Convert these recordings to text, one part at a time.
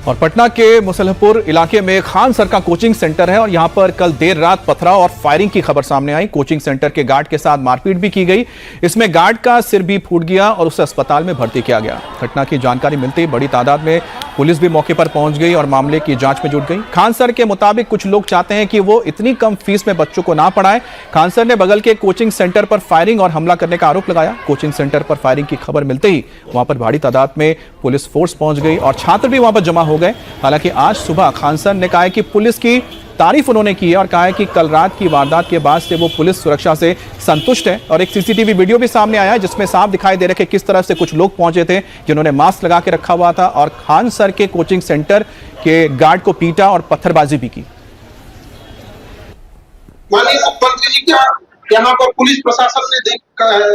और पटना के मुसल्हपुर इलाके में खान सर का कोचिंग सेंटर है और यहां पर कल देर रात पथराव और फायरिंग की खबर सामने आई। कोचिंग सेंटर के गार्ड के साथ मारपीट भी की गई। इसमें गार्ड का सिर भी फूट गया और उसे अस्पताल में भर्ती किया गया। घटना की जानकारी मिलते ही बड़ी तादाद में पुलिस भी मौके पर पहुंच गई और मामले की जांच में जुट गई। खान सर के मुताबिक कुछ लोग चाहते हैं कि वो इतनी कम फीस में बच्चों को ना पढ़ाएं। खान सर ने बगल के कोचिंग सेंटर पर फायरिंग और हमला करने का आरोप लगाया। कोचिंग सेंटर पर फायरिंग की खबर मिलते ही वहां पर भारी तादाद में पुलिस फोर्स पहुंच गई और छात्र भी वहां पर जमा हो गए। हालांकि आज सुबह खान सर ने कहा है कि पुलिस की तारीफ उन्होंने की है और कहा है कि कल रात की वारदात के बाद से वो पुलिस सुरक्षा से संतुष्ट है। और एक सीसीटीवी वीडियो भी सामने आया है जिसमें साफ दिखाई दे रहा है कि किस तरह से कुछ लोग पहुंचे थे जिन्होंने मास्क लगा के रखा हुआ था और खान सर के कोचिंग सेंटर के गार्ड को पीटा और पत्थरबाजी भी की। माननीय मुख्यमंत्री जी का यहाँ पर पुलिस प्रशासन ने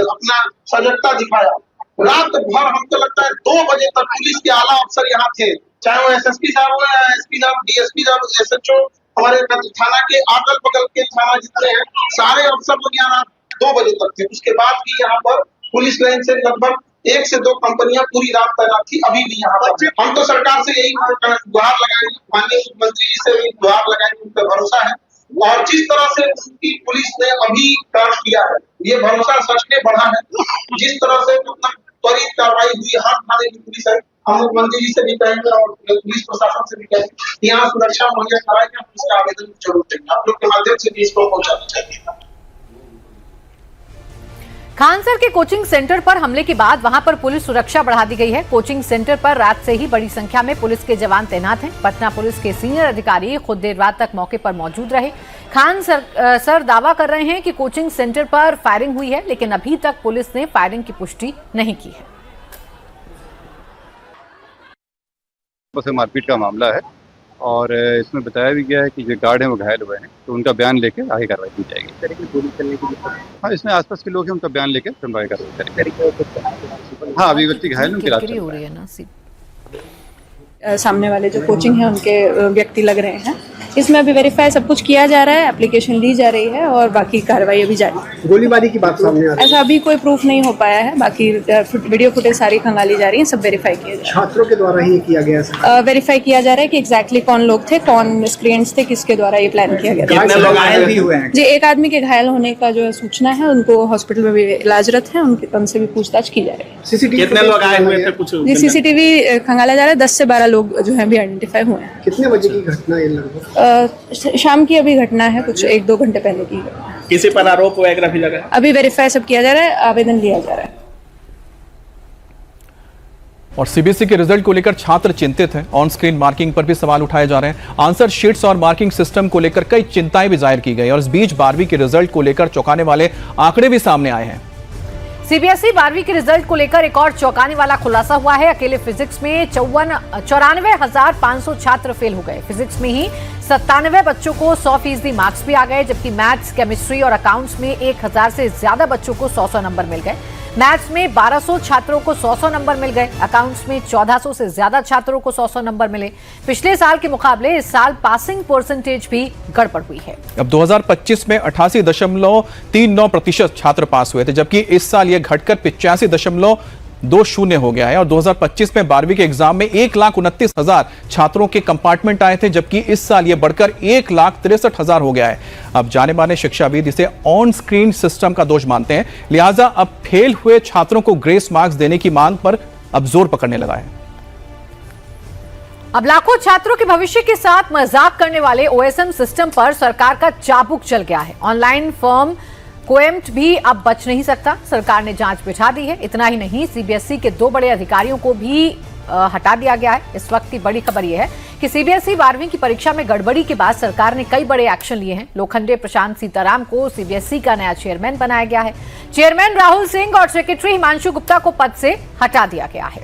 अपना सजगता दिखाया। रात भर हमको लगता है 2 बजे तक पुलिस के आला अफसर यहाँ थे, चाहे वो एसएसपी साहब हो या एसपी साहब, डीएसपी साहब, एसएचओ, हमारे थाना के अगल बगल के थाना जितने हैं सारे अफसर लोग यहाँ रात 2 बजे तक थे। उसके बाद भी यहाँ पर पुलिस लाइन से लगभग 1 से 2 कंपनियां पूरी रात तैनात थी, अभी भी यहाँ पर। हम तो सरकार से यही गुहार लगाएंगे, माननीय मुख्यमंत्री जी से भी गुहार लगाएंगे, उन पर भरोसा है। और जिस तरह से उनकी पुलिस ने अभी काम किया है, ये भरोसा सच में बढ़ा है। जिस तरह से त्वरित कार्रवाई हुई, हर थाने की पुलिस है। हम मुख्यमंत्री जी से भी कहेंगे और पुलिस प्रशासन से भी कहेंगे यहाँ सुरक्षा मुहैया कराए, उसका आवेदन जरूर देंगे। आप लोग के माध्यम से भी इसको पहुंचाना चाहिए। खान सर के कोचिंग सेंटर पर हमले के बाद वहां पर पुलिस सुरक्षा बढ़ा दी गई है। कोचिंग सेंटर पर रात से ही बड़ी संख्या में पुलिस के जवान तैनात हैं। पटना पुलिस के सीनियर अधिकारी खुद देर रात तक मौके पर मौजूद रहे। खान सर दावा कर रहे हैं कि कोचिंग सेंटर पर फायरिंग हुई है, लेकिन अभी तक पुलिस ने फायरिंग की पुष्टि नहीं की है। मारपीट का मामला है और इसमें बताया भी गया है कि जो गार्ड हैं वो घायल हुए हैं, तो उनका बयान लेकर आगे कार्रवाई की जाएगी। गोली चलने की हाँ, इसमें आसपास के लोग हैं, उनका बयान लेकर फिर आगे कार्रवाई करेंगे। हाँ, अभी व्यक्ति घायल है, उनकी इलाज चल रहा है। सामने वाले जो कोचिंग है उनके व्यक्ति लग रहे हैं। इसमें अभी वेरीफाई सब कुछ किया जा रहा है, एप्लीकेशन ली जा रही है और बाकी कार्रवाई अभी जारी है। गोलीबारी की बात सामने आ रही है, ऐसा अभी कोई प्रूफ नहीं हो पाया है। बाकी वीडियो फुटेज सारी खंगाली जा रही है, सब वेरीफाई किया जा रहा है। छात्रों के द्वारा ही किया गया वेरीफाई किया जा रहा है कि एग्जैक्टली कौन लोग थे, कौन स्क्रीन्स थे, किसके द्वारा ये प्लान किया गया। कितने लोग घायल भी हुए हैं? जी, एक आदमी के घायल होने का जो सूचना है, उनको हॉस्पिटल में भी इलाजरत है, उनसे भी पूछताछ की जा रही है। सीसीटीवी कितने लोग आए हुए थे? कुछ जी, सीसीटीवी खंगाला जा रहा है। 10 से 12 लोग जो है अभी आइडेंटिफाई हुए हैं। कितने बजे की घटना है लगभग? शाम की अभी घटना है, कुछ 1-2 घंटे पहले की। किसी पर आरोप वगैरह भी लगा? अभी वेरीफाई सब किया जा रहा है, आवेदन लिया जा रहा है। और सीबीएसई के रिजल्ट को लेकर छात्र चिंतित हैं। ऑन स्क्रीन मार्किंग पर भी सवाल उठाए जा रहे हैं। आंसर शीट्स और मार्किंग सिस्टम को लेकर कई चिंताएं भी जाहिर की गई और इस बीच 12वीं के रिजल्ट को लेकर चौंकाने वाले आंकड़े भी सामने आए हैं। सीबीएसई 12वीं के रिजल्ट को लेकर एक और चौंकाने वाला खुलासा हुआ है। अकेले फिजिक्स में 94,500 छात्र फेल हो गए। फिजिक्स में ही 97 बच्चों को 100% मार्क्स भी आ गए, जबकि मैथ्स, केमिस्ट्री और अकाउंट्स में 1000 से ज्यादा बच्चों को 100 नंबर मिल गए। मैथ्स में 1200 छात्रों को 100 नंबर मिल गए। अकाउंट्स में 1400 से ज्यादा छात्रों को 100 नंबर मिले। पिछले साल के मुकाबले इस साल पासिंग परसेंटेज भी गड़बड़ हुई है। अब 2025 में 88.39% छात्र पास हुए थे, जबकि इस साल यह घटकर 85.20 हो गया है। और 2025 में 12वीं के एग्जाम में 1,29,000 छात्रों के कंपार्टमेंट आए थे, जबकि इस साल यह बढ़कर 1,63,000 हो गया है। अब जाने माने शिक्षाविद इसे ऑन स्क्रीन सिस्टम का दोष मानते हैं, लिहाजा अब फेल हुए छात्रों को ग्रेस मार्क्स देने की मांग पर अब जोर पकड़ने लगा है। अब लाखों छात्रों के भविष्य के साथ मजाक करने वाले ओएसएम सिस्टम पर सरकार का चाबुक चल गया है। ऑनलाइन फॉर्म कोएम्ट भी अब बच नहीं सकता। सरकार ने जांच बिठा दी है। इतना ही नहीं, सीबीएसई के 2 बड़े अधिकारियों को भी हटा दिया गया है। इस वक्त की बड़ी खबर यह है कि सीबीएसई 12वीं की परीक्षा में गड़बड़ी के बाद सरकार ने कई बड़े एक्शन लिए हैं। लोखंडे प्रशांत सीताराम को सीबीएसई का नया चेयरमैन बनाया गया है। चेयरमैन राहुल सिंह और सेक्रेटरी हिमांशु गुप्ता को पद से हटा दिया गया है।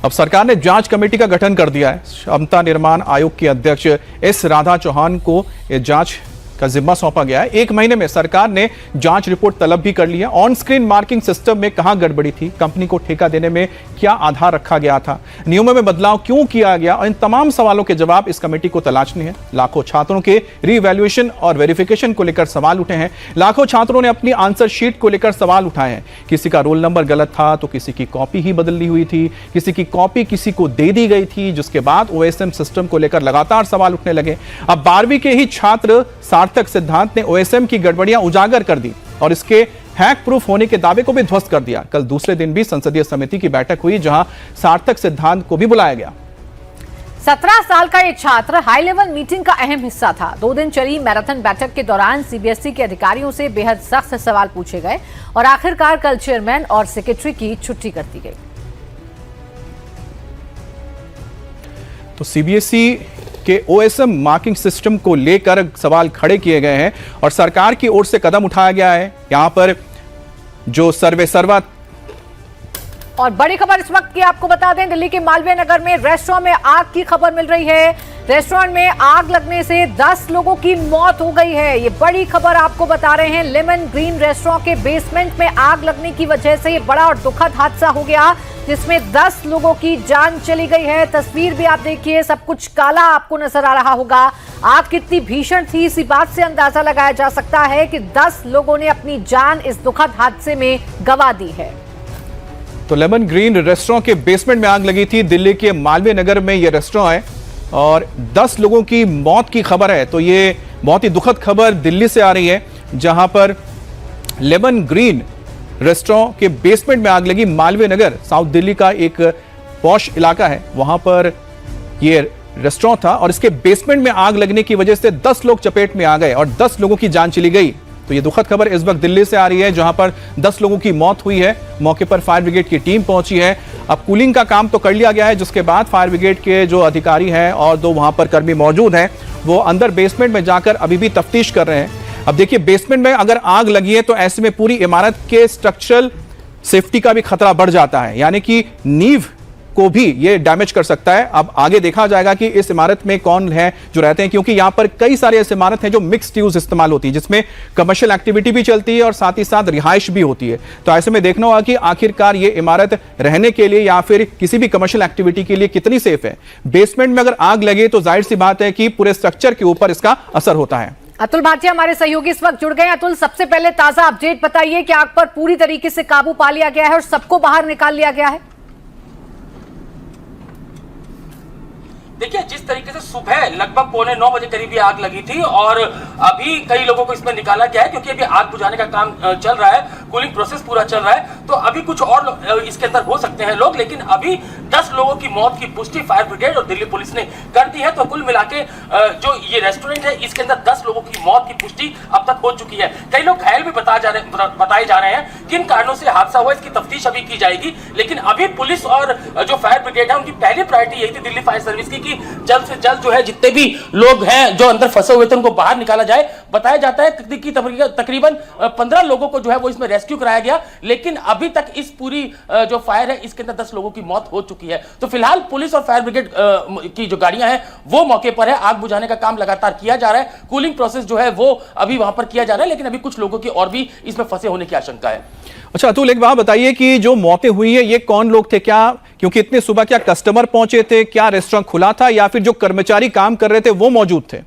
अब सरकार ने जांच कमेटी का गठन कर दिया है। क्षमता निर्माण आयोग के अध्यक्ष एस राधा चौहान को जांच का जिम्मा सौंपा गया है। 1 महीने में सरकार ने जांच रिपोर्ट तलब भी कर ली है। ऑन स्क्रीन मार्किंग सिस्टम में कहां गड़बड़ी थी, कंपनी को ठेका देने में क्या आधार रखा गया था, नियमों में बदलाव क्यों किया गया, और इन तमाम सवालों के जवाब इस कमेटी को तलाशने हैं। लाखों छात्रों के रीवैल्यूएशन और वेरिफिकेशन को लेकर सवाल उठे हैं। लाखों छात्रों ने अपनी आंसर शीट को लेकर सवाल उठाए हैं। किसी का रोल नंबर गलत था तो किसी की कॉपी ही बदली हुई थी, किसी की कॉपी किसी को दे दी गई थी, जिसके बाद ओएसएम सिस्टम को लेकर लगातार सवाल उठने लगे। अब 12वीं के ही छात्र सार्थक सिद्धांत ने ओएसएम की गड़बड़ियां उजागर कर दी और इसके हैक प्रूफ होने के दावे को भी ध्वस्त कर दिया। कल दूसरे दिन भी संसदीय समिति की बैठक हुई जहां सार्थक सिद्धांत को भी बुलाया गया। 17 साल का ये छात्र हाई लेवल मीटिंग का अहम हिस्सा था। 2 दिन चली मैराथन बैठक के दौरान सीबीएसई के अधिकारियों से बेहद सख्त सवाल पूछे गए और आखिरकार कल चेयरमैन और सेक्रेटरी की छुट्टी कर दी गई। तो सीबीएसई के ओएसएम मार्किंग सिस्टम को लेकर सवाल खड़े किए गए हैं और सरकार की ओर से कदम उठाया गया है। यहां पर जो सर्वा और बड़ी खबर इस वक्त की आपको बता दें, दिल्ली के मालवीय नगर में रेस्टोरेंट में आग की खबर मिल रही है। रेस्टोरेंट में आग लगने से 10 लोगों की मौत हो गई है। ये बड़ी खबर आपको बता रहे हैं। लेमन ग्रीन रेस्टोरेंट के बेसमेंट में आग लगने की वजह से ये बड़ा और दुखद हादसा हो गया, जिसमें 10 लोगों की जान चली गई है। तस्वीर भी आप देखिए, सब कुछ काला आपको नजर आ रहा होगा। आग कितनी भीषण थी, इसी बात से अंदाजा लगाया जा सकता है कि 10 लोगों ने अपनी जान इस दुखद हादसे में गंवा दी है। तो लेमन ग्रीन रेस्टोरेंट के बेसमेंट में आग लगी थी। दिल्ली के मालवीय नगर में यह रेस्टोरेंट है और 10 लोगों की मौत की खबर है। तो ये बहुत ही दुखद खबर दिल्ली से आ रही है, जहां पर लेमन ग्रीन रेस्टोरेंट के बेसमेंट में आग लगी। मालवीय नगर साउथ दिल्ली का एक पॉश इलाका है, वहां पर ये रेस्टोरेंट था और इसके बेसमेंट में आग लगने की वजह से 10 लोग चपेट में आ गए और 10 लोगों की जान चली गई। तो ये दुखद खबर इस वक्त दिल्ली से आ रही है, जहां पर 10 लोगों की मौत हुई है। मौके पर फायर ब्रिगेड की टीम पहुंची है। अब कूलिंग का काम तो कर लिया गया है, जिसके बाद फायर ब्रिगेड के जो अधिकारी हैं और 2 वहां पर कर्मी मौजूद हैं, वो अंदर बेसमेंट में जाकर अभी भी तफ्तीश कर रहे हैं। अब देखिए, बेसमेंट में अगर आग लगी है तो ऐसे में पूरी इमारत के स्ट्रक्चरल सेफ्टी का भी खतरा बढ़ जाता है, यानी कि नींव को भी ये डैमेज कर सकता है। अब आगे देखा जाएगा कि इस इमारत में कौन है जो रहते हैं, क्योंकि यहां पर कई सारी ऐसी इमारत हैं जो मिक्स्ड यूज इस्तेमाल होती है, जिसमें कमर्शियल एक्टिविटी भी चलती है और साथ ही साथ रिहाइश भी होती है। तो ऐसे में देखना होगा कि आखिरकार ये इमारत रहने के लिए या फिर किसी भी कमर्शियल एक्टिविटी के लिए कितनी सेफ है। बेसमेंट में अगर आग लगे तो जाहिर सी बात है कि पूरे स्ट्रक्चर के ऊपर इसका असर होता है। अतुल भाटिया हमारे सहयोगी इस वक्त जुड़ गए। अतुल, सबसे पहले ताजा अपडेट बताइए कि आग पर पूरी तरीके से काबू पा लिया गया है और सबको बाहर निकाल लिया गया है? देखिए, जिस तरीके से सुबह लगभग 8:45 बजे करीब ये आग लगी थी और अभी कई लोगों को इसमें निकाला गया है, क्योंकि अभी आग बुझाने का काम चल रहा है, कूलिंग प्रोसेस पूरा चल रहा है। तो अभी कुछ और इसके अंदर हो सकते हैं लोग, लेकिन अभी 10 लोगों की मौत की पुष्टि फायर ब्रिगेड और दिल्ली पुलिस ने कर दी है। तो कुल मिला के जो ये रेस्टोरेंट है, इसके अंदर 10 लोगों की मौत की पुष्टि अब तक हो चुकी है। कई लोग घायल भी बताए जा रहे हैं। किन कारणों से हादसा हुआ, इसकी तफ्तीश अभी की जाएगी। लेकिन अभी पुलिस और जो फायर ब्रिगेड है, उनकी पहली प्रायोरिटी यही थी दिल्ली फायर सर्विस की, जल्द से जल्द जो है जितने भी लोग हैं जो अंदर फंसे हुए थे उनको बाहर निकाला जाए। बताया जाता है कि तकरीबन 15 लोगों को जो है वो इसमें रेस्क्यू कराया गया, लेकिन अभी तक इस पूरी जो फायर है इसके अंदर 10 लोगों की मौत हो चुकी है। तो फिलहाल पुलिस और फायर ब्रिगेड की जो गाड़ियां हैं वो मौके पर है। आग बुझाने का काम लगातार किया जा रहा है, कूलिंग प्रोसेस जो है वो अभी वहां पर किया जा रहा है, लेकिन अभी कुछ लोगों की और भी इसमें फंसे होने की आशंका है। अच्छा अतुल, एक बात बताइए कि जो मौतें हुई है ये कौन लोग थे? क्या क्योंकि इतने सुबह क्या कस्टमर पहुंचे थे, क्या रेस्टोरेंट खुला था, या फिर जो कर्मचारी काम कर रहे थे वो मौजूद थे?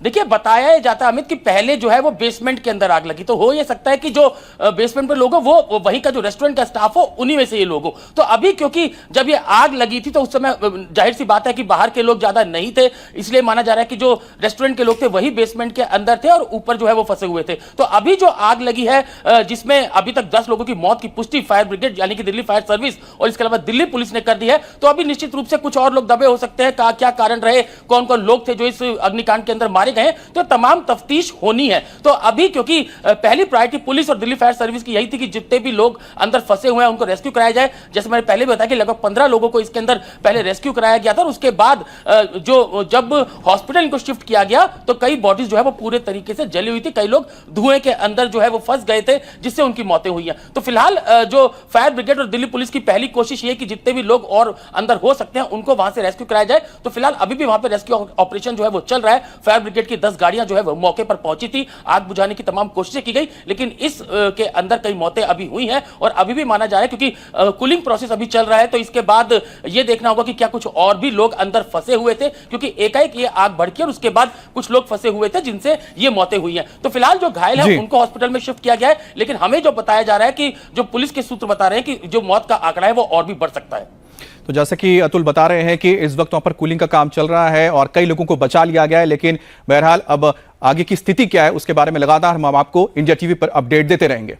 देखिए, बताया जाता है अमित कि पहले जो है वो बेसमेंट के अंदर आग लगी, तो हो ये सकता है कि जो बेसमेंट में लोग हो वो वहीं का जो रेस्टोरेंट का स्टाफ हो, उन्हीं में से ये लोग हो। तो अभी क्योंकि जब ये आग लगी थी तो उस समय जाहिर सी बात है कि बाहर के लोग ज्यादा नहीं थे, इसलिए माना जा रहा है कि जो रेस्टोरेंट के लोग थे वही बेसमेंट के अंदर थे और ऊपर जो है वो फंसे हुए थे। तो अभी जो आग लगी है, जिसमें अभी तक 10 लोगों की मौत की पुष्टि फायर ब्रिगेड यानी कि दिल्ली फायर सर्विस और इसके अलावा दिल्ली पुलिस ने कर दी है। तो अभी निश्चित रूप से कुछ और लोग दबे हो सकते हैं। क्या कारण रहे, कौन कौन लोग थे जो इस अग्निकांड के अंदर मारे मारे गए तो तमाम तफ्तीश होनी है। तो अभी क्योंकि पहली प्रायोरिटी पुलिस और दिल्ली फायर सर्विस की यही थी कि जितने भी लोग अंदर फंसे हुए हैं उनको रेस्क्यू कराया जाए। जैसे मैंने पहले भी बताया कि लगभग 15 लोगों को इसके अंदर पहले रेस्क्यू कराया गया था और उसके बाद जब हॉस्पिटल इनको शिफ्ट किया गया तो कई बॉडीज जो है वो पूरे तरीके से जली हुई थी, कई लोग धुएं के अंदर जो है वो फंस गए थे जिससे उनकी मौतें हुई हैं। तो फिलहाल जो फायर ब्रिगेड और दिल्ली पुलिस की पहली कोशिश ये है कि जितने भी लोग और अंदर हो सकते हैं उनको वहां से रेस्क्यू कराया जाए। तो फिलहाल अभी भी वहां पर रेस्क्यू ऑपरेशन जो है वो चल रहा है। फायर ब्रिगेड की 10 गाड़ियां जो है वो मौके पर पहुंची थी, आग बुझाने की तमाम कोशिशें की गई, लेकिन इस के अंदर कई मौतें अभी हुई हैं और अभी भी माना जा रहा है क्योंकि कूलिंग प्रोसेस अभी चल रहा है। तो इसके बाद यह देखना होगा कि क्या कुछ और भी लोग अंदर फंसे हुए थे, क्योंकि एकाएक ये आग भड़की और उसके बाद कुछ लोग फंसे हुए थे जिनसे ये मौतें हुई हैं। तो फिलहाल जो घायल है उनको हॉस्पिटल में शिफ्ट किया गया है, लेकिन हमें जो बताया जा रहा है कि जो पुलिस के सूत्र बता रहे हैं कि जो मौत का आंकड़ा है वो और भी बढ़ सकता है। तो जैसे कि अतुल बता रहे हैं कि इस वक्त वहां पर कूलिंग का काम चल रहा है और कई लोगों को बचा लिया गया है, लेकिन बहरहाल अब आगे की स्थिति क्या है उसके बारे में लगातार हम आपको इंडिया टीवी पर अपडेट देते रहेंगे।